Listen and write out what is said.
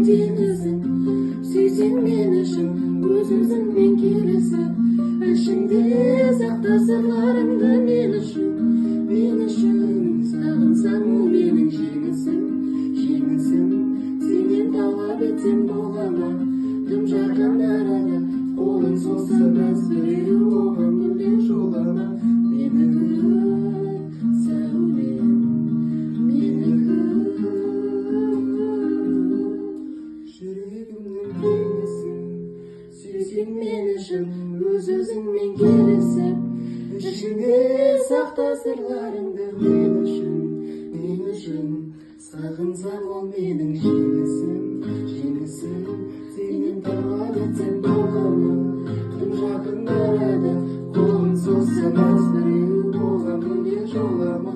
деңізім, сүйсең мен үшін өзімсің мен келесі. Ішіңде сақта сырларыңды мен үшін сағынсам ол менің жеңісім. Сенен талап етсем бола ма? Тым жақын арада қолың созса мәз біреу, оған мүлде жолама. Жүрегімнің кеңесің, сүйсең мен үшін өзіңмен келісіп. Ішіңде сақта сырларыңды мен үшін сағынсам ол менің жеңісім. Сенен талап етсем бола ма? Тым жақын арада қолың созса мәз біреу, оған мүлде жолама.